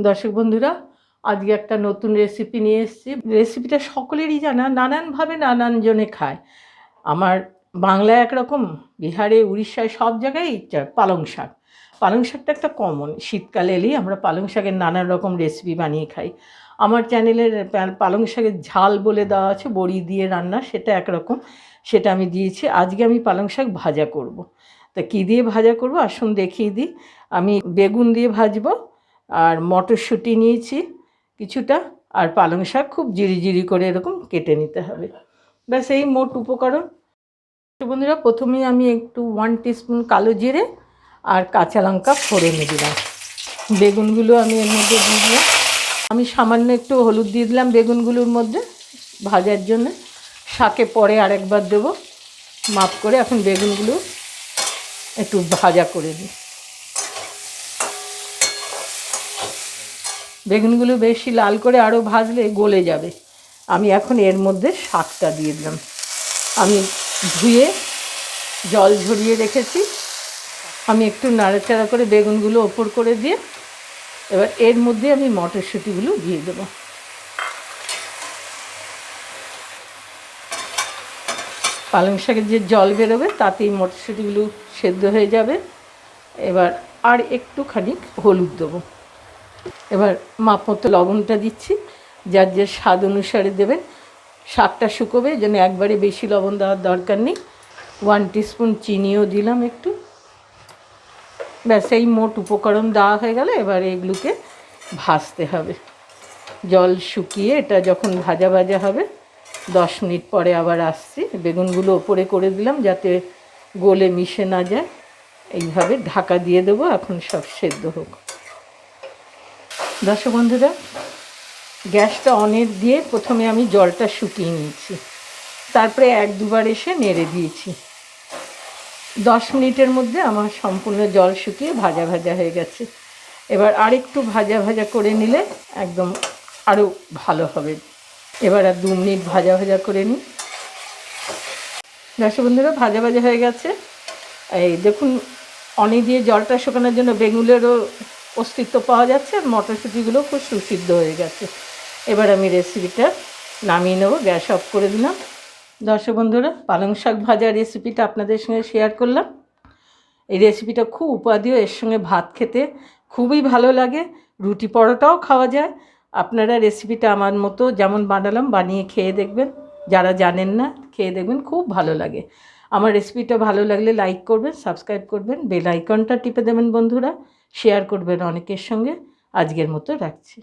দর্শক বন্ধুরা, আজকে একটা নতুন রেসিপি নিয়ে এসেছি। রেসিপিটা সকলেরই জানা, নানানভাবে নানানজনে খায়। আমার বাংলায় একরকম, বিহারে, উড়িষ্যায় সব জায়গায় পালং শাক। পালং শাকটা একটা কমন, শীতকালে এলেই আমরা পালং শাকের নানান রকম রেসিপি বানিয়ে খাই। আমার চ্যানেলের পালং শাকের ঝাল বলে দেওয়া আছে, বড়ি দিয়ে রান্না, সেটা একরকম, সেটা আমি দিয়েছি। আজকে আমি পালং শাক ভাজা করব। তা কী দিয়ে ভাজা করব আসুন দেখিয়ে দিই। আমি বেগুন দিয়ে ভাজবো, আর মটরশুঁটি নিয়েছি কিছুটা, আর পালং শাক খুব জিরি করে এরকম কেটে নিতে হবে। ব্যাস এই মোট উপকরণ। বন্ধুরা, প্রথমেই আমি একটু 1 টিস্পুন কালো জিরে আর কাঁচা লঙ্কা ফোড়নে দিলাম। বেগুনগুলো আমি এর মধ্যে দিয়ে দিলাম। আমি সামান্য একটু হলুদ দিয়ে দিলাম বেগুনগুলোর মধ্যে ভাজার জন্য। শাকে পরে আরেকবার দেবো মাপ করে। এখন বেগুনগুলো একটু ভাজা করে দিই। বেগুনগুলো বেশি লাল করে আরও ভাজলে গলে যাবে। আমি এখন এর মধ্যে শাকটা দিয়ে দিলাম। আমি ধুয়ে জল ঝরিয়ে রেখেছি। আমি একটু নাড়াচাড়া করে বেগুনগুলো ওপর করে দিয়ে এবার এর মধ্যে আমি মটরশুঁটিগুলো দিয়ে দেবো। পালং শাকের যে জল বেরোবে তাতেই মটরশুঁটিগুলো সেদ্ধ হয়ে যাবে। এবার আর একটুখানি হলুদ দেবো। এবার মাপ মতো লবণটা দিচ্ছি, যার যে স্বাদ অনুসারে দেবেন। শাকটা শুকোবে, যেন একবারে বেশি লবণ দেওয়ার দরকার নেই। 1 টিস্পুন চিনিও দিলাম একটু। ব্যাস এই মোট উপকরণ দেওয়া হয়ে গেল। এবার এগুলোকে ভাজতে হবে। জল শুকিয়ে এটা যখন ভাজা ভাজা হবে 10 মিনিট পরে আবার আসছি। বেগুনগুলো ওপরে করে দিলাম যাতে গলে মিশে না যায়। এইভাবে ঢাকা দিয়ে দেবো, এখন সব সেদ্ধ হোক। দর্শক বন্ধুরা, গ্যাসটা অনের দিয়ে প্রথমে আমি জলটা শুকিয়ে নিয়েছি, তারপরে 1-2 বার এসে নেড়ে দিয়েছি। 10 মিনিটের মধ্যে আমার সম্পূর্ণ জল শুকিয়ে ভাজা ভাজা হয়ে গেছে। এবার আরেকটু ভাজা ভাজা করে নিলে একদম আরও ভালো হবে। এবার আর 2 মিনিট ভাজা ভাজা করে নিই। দর্শক বন্ধুরা, ভাজা ভাজা হয়ে গেছে। এই দেখুন, অনি দিয়ে জলটা শুকানোর জন্য বেগুনেরও অস্তিত্ব পাওয়া যাচ্ছে, আর মটরশুঁটিগুলো খুব সুসিদ্ধ হয়ে গেছে। এবার আমি রেসিপিটা নামিয়ে নেব। গ্যাস অফ করে দিলাম। দর্শক বন্ধুরা, পালং শাক ভাজার রেসিপিটা আপনাদের সঙ্গে শেয়ার করলাম। এই রেসিপিটা খুব উপাদেয়, এর সঙ্গে ভাত খেতে খুবই ভালো লাগে, রুটি পরোটাও খাওয়া যায়। আপনারা রেসিপিটা আমার মতো যেমন বানালাম বানিয়ে খেয়ে দেখবেন। যারা জানেন না খেয়ে দেখবেন, খুব ভালো লাগে। আমার রেসিপিটা ভালো লাগলে লাইক করবেন, সাবস্ক্রাইব করবেন, বেল আইকনটা টিপে দেবেন বন্ধুরা, শেয়ার করবেন অনেকের সঙ্গে। আজকের মতো রাখছি।